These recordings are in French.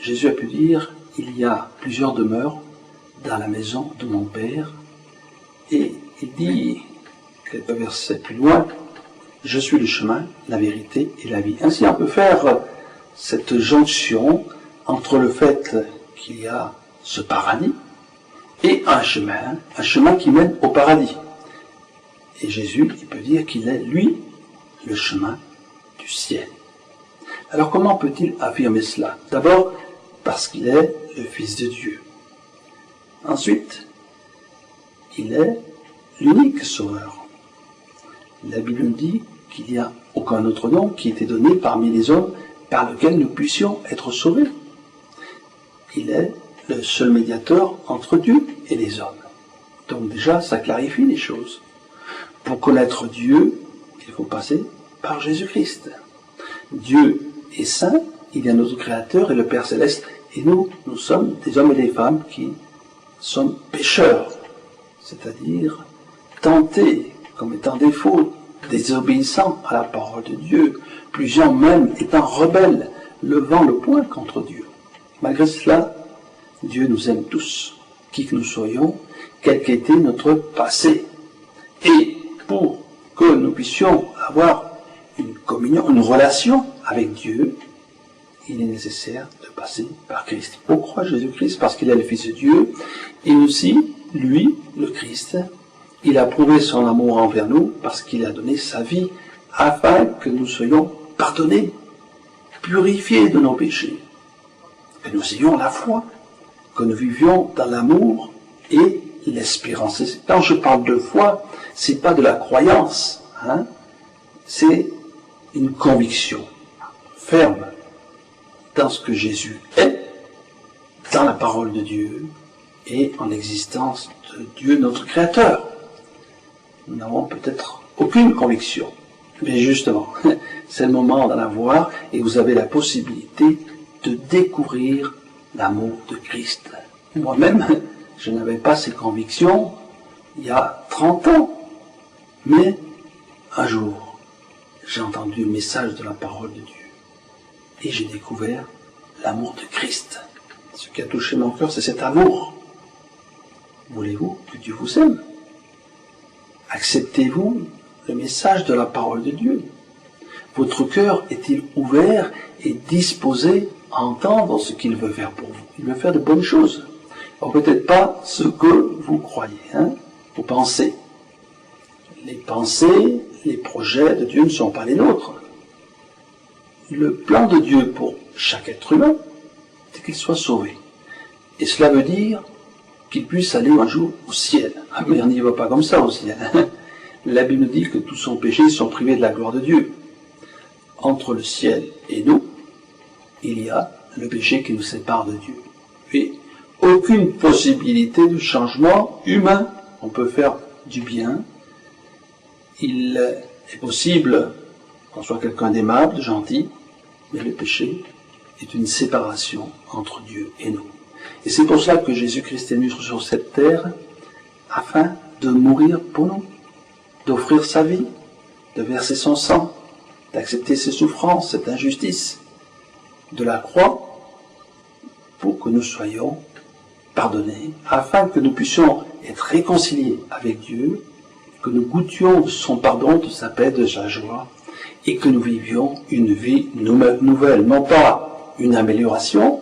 Jésus a pu dire, il y a plusieurs demeures dans la maison de mon Père. Et il dit, quelques versets plus loin, je suis le chemin, la vérité et la vie. Ainsi on peut faire cette jonction entre le fait qu'il y a ce paradis et un chemin qui mène au paradis. Et Jésus, il peut dire qu'il est, lui, le chemin du ciel. Alors comment peut-il affirmer cela? D'abord, parce qu'il est le Fils de Dieu. Ensuite, il est l'unique sauveur. La Bible nous dit qu'il n'y a aucun autre nom qui ait été donné parmi les hommes par lequel nous puissions être sauvés. Il est le seul médiateur entre Dieu et les hommes. Donc déjà, ça clarifie les choses. Pour connaître Dieu, il faut passer par Jésus-Christ. Dieu est saint, il y a notre Créateur et le Père Céleste, et nous sommes des hommes et des femmes qui sommes pécheurs, c'est-à-dire tentés, comme étant défaut, désobéissants à la parole de Dieu, plusieurs même étant rebelles, levant le poing contre Dieu. Malgré cela, Dieu nous aime tous, qui que nous soyons, quel qu'était notre passé. Et pour que nous puissions avoir une communion, une relation avec Dieu, il est nécessaire de passer par Christ. Pourquoi Jésus-Christ? Parce qu'il est le Fils de Dieu, et aussi, lui, le Christ, il a prouvé son amour envers nous, parce qu'il a donné sa vie, afin que nous soyons pardonnés, purifiés de nos péchés, que nous ayons la foi, que nous vivions dans l'amour et l'espérance. Quand je parle de foi, c'est pas de la croyance, c'est une conviction ferme dans ce que Jésus est, dans la parole de Dieu et en l'existence de Dieu, notre Créateur. Nous n'avons peut-être aucune conviction, mais justement, c'est le moment d'en avoir et vous avez la possibilité de découvrir l'amour de Christ. Moi-même, je n'avais pas ces convictions il y a 30 ans, mais un jour, j'ai entendu le message de la parole de Dieu et j'ai découvert l'amour de Christ. Ce qui a touché mon cœur, c'est cet amour. Voulez-vous que Dieu vous aime? Acceptez-vous le message de la parole de Dieu? Votre cœur est-il ouvert et disposé à entendre ce qu'il veut faire pour vous? Il veut faire de bonnes choses. Alors peut-être pas ce que vous croyez, vos pensées. Les pensées, les projets de Dieu ne sont pas les nôtres. Le plan de Dieu pour chaque être humain, c'est qu'il soit sauvé. Et cela veut dire qu'il puisse aller un jour au ciel. Mais on n'y va pas comme ça au ciel. La Bible nous dit que tous son péché sont privés de la gloire de Dieu. Entre le ciel et nous, il y a le péché qui nous sépare de Dieu. Et aucune possibilité de changement humain. On peut faire du bien. Il est possible qu'on soit quelqu'un d'aimable, de gentil, mais le péché est une séparation entre Dieu et nous. Et c'est pour cela que Jésus-Christ est venu sur cette terre, afin de mourir pour nous, d'offrir sa vie, de verser son sang, d'accepter ses souffrances, cette injustice, de la croix, pour que nous soyons pardonnés, afin que nous puissions être réconciliés avec Dieu, que nous goûtions de son pardon, de sa paix, de sa joie, et que nous vivions une vie nouvelle, non pas une amélioration,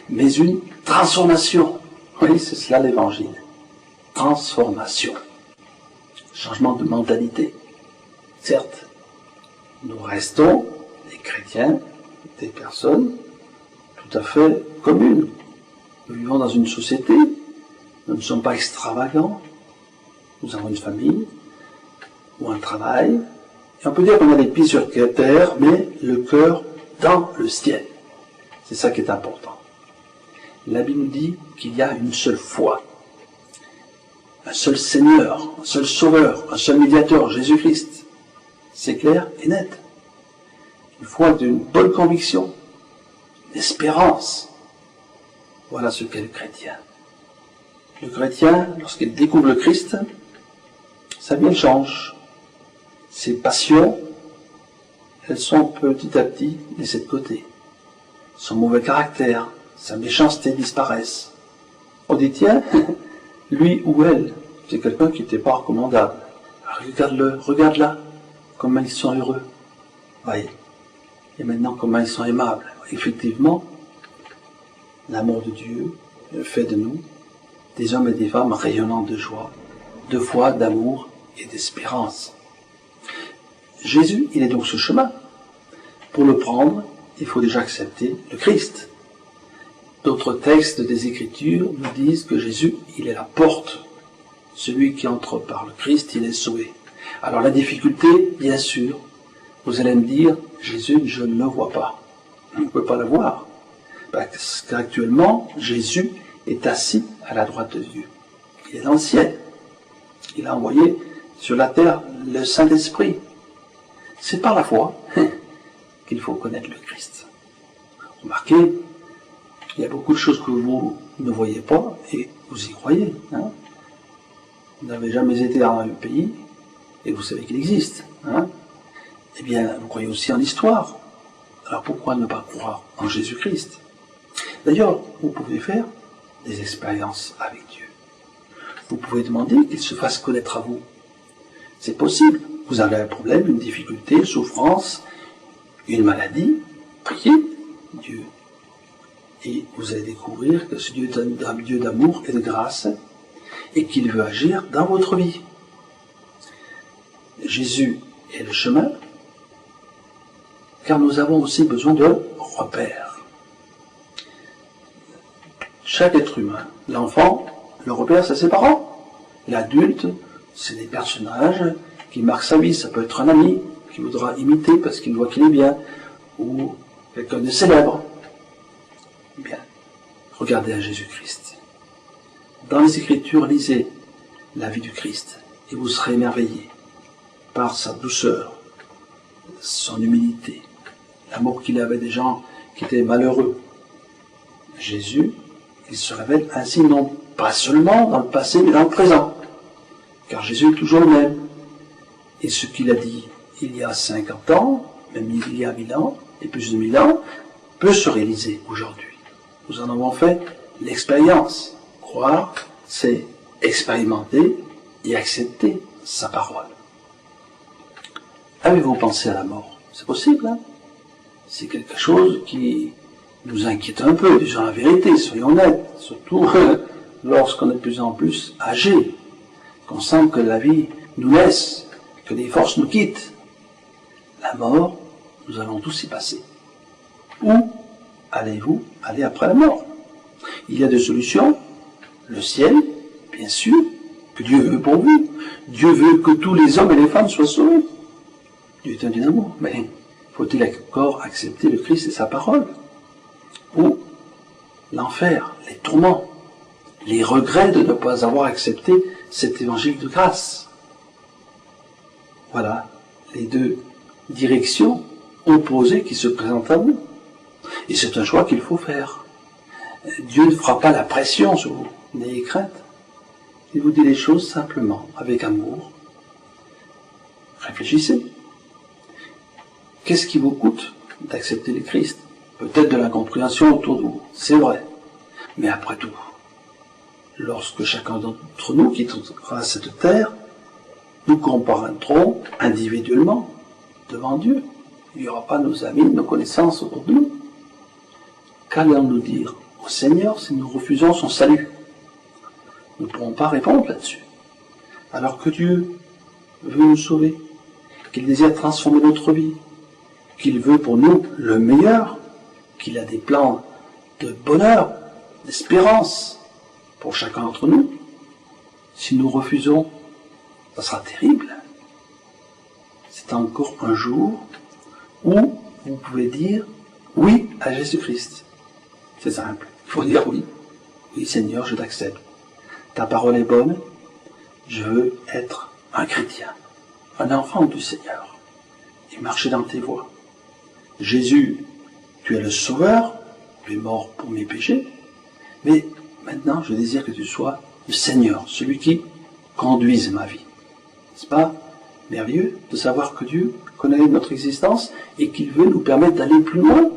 mais une transformation. Oui, c'est cela l'évangile. Transformation. Changement de mentalité. Certes, nous restons des chrétiens, des personnes tout à fait communes. Nous vivons dans une société, nous ne sommes pas extravagants, nous avons une famille ou un travail, et on peut dire qu'on a les pieds sur terre, mais le cœur dans le ciel. C'est ça qui est important. La Bible nous dit qu'il y a une seule foi, un seul Seigneur, un seul Sauveur, un seul médiateur, Jésus-Christ. C'est clair et net. Une foi d'une bonne conviction, d'espérance. Voilà ce qu'est le chrétien. Le chrétien, lorsqu'il découvre le Christ, sa vie change. Ses passions, elles sont petit à petit laissées de côté. Son mauvais caractère, sa méchanceté disparaisse. On dit, tiens, lui ou elle, c'est quelqu'un qui n'était pas recommandable. Regarde-le, regarde-là, comment ils sont heureux. Voyez. Et maintenant, comment ils sont aimables. Effectivement, l'amour de Dieu fait de nous des hommes et des femmes rayonnants de joie, de foi, d'amour et d'espérance. Jésus, il est donc ce chemin. Pour le prendre, il faut déjà accepter le Christ. D'autres textes des Écritures nous disent que Jésus, il est la porte. Celui qui entre par le Christ, il est sauvé. Alors la difficulté, bien sûr, vous allez me dire, Jésus, je ne le vois pas. On ne peut pas le voir. Parce qu'actuellement, Jésus est assis à la droite de Dieu. Il est dans le ciel. Il a envoyé sur la terre le Saint-Esprit. C'est par la foi qu'il faut connaître le Christ. Remarquez, il y a beaucoup de choses que vous ne voyez pas et vous y croyez. Hein? Vous n'avez jamais été dans un pays et vous savez qu'il existe. Hein? Eh bien, vous croyez aussi en l'histoire. Alors pourquoi ne pas croire en Jésus-Christ? D'ailleurs, vous pouvez faire des expériences avec Dieu. Vous pouvez demander qu'il se fasse connaître à vous. C'est possible. Vous avez un problème, une difficulté, une souffrance, une maladie. Priez Dieu. Et vous allez découvrir que ce Dieu est un Dieu d'amour et de grâce et qu'il veut agir dans votre vie. Jésus est le chemin, car nous avons aussi besoin de repères. Chaque être humain, l'enfant, le repère, c'est ses parents. L'adulte, c'est des personnages qui marquent sa vie. Ça peut être un ami qui voudra imiter parce qu'il voit qu'il est bien, ou quelqu'un de célèbre. Bien, regardez à Jésus-Christ. Dans les Écritures, lisez la vie du Christ et vous serez émerveillés par sa douceur, son humilité, l'amour qu'il avait des gens qui étaient malheureux. Jésus, il se révèle ainsi non pas seulement dans le passé, mais dans le présent. Car Jésus est toujours le même. Et ce qu'il a dit il y a 50 ans, même il y a 1000 ans, et plus de 1000 ans, peut se réaliser aujourd'hui. Nous en avons fait l'expérience. Croire, c'est expérimenter et accepter sa parole. Avez-vous pensé à la mort? C'est possible, hein? C'est quelque chose qui nous inquiète un peu, disons la vérité, soyons honnêtes, surtout lorsqu'on est de plus en plus âgé, qu'on sent que la vie nous laisse, que les forces nous quittent. La mort, nous allons tous y passer. Où allez-vous aller après la mort? Il y a des solutions. Le ciel, bien sûr, que Dieu veut pour vous. Dieu veut que tous les hommes et les femmes soient sauvés. Dieu est un Dieu d'amour, mais faut-il encore accepter le Christ et sa parole? Ou l'enfer, les tourments, les regrets de ne pas avoir accepté cet évangile de grâce. Voilà les deux directions opposées qui se présentent à vous. Et c'est un choix qu'il faut faire. Dieu ne fera pas la pression sur vous, n'ayez crainte. Il vous dit les choses simplement, avec amour. Réfléchissez. Qu'est-ce qui vous coûte d'accepter le Christ? Peut-être de l'incompréhension autour de vous, c'est vrai. Mais après tout, lorsque chacun d'entre nous quittera cette terre, nous comparaîtrons individuellement devant Dieu. Il n'y aura pas nos amis, nos connaissances autour de nous. Qu'allons-nous dire au Seigneur si nous refusons son salut? Nous ne pourrons pas répondre là-dessus. Alors que Dieu veut nous sauver, qu'il désire transformer notre vie, qu'il veut pour nous le meilleur, qu'il a des plans de bonheur, d'espérance pour chacun d'entre nous. Si nous refusons, ça sera terrible. C'est encore un jour où vous pouvez dire oui à Jésus-Christ. C'est simple. Il faut dire oui. Oui Seigneur, je t'accepte. Ta parole est bonne. Je veux être un chrétien, un enfant du Seigneur et marcher dans tes voies. Jésus, tu es le Sauveur, tu es mort pour mes péchés, mais maintenant je désire que tu sois le Seigneur, celui qui conduise ma vie. N'est-ce pas merveilleux de savoir que Dieu connaît notre existence et qu'il veut nous permettre d'aller plus loin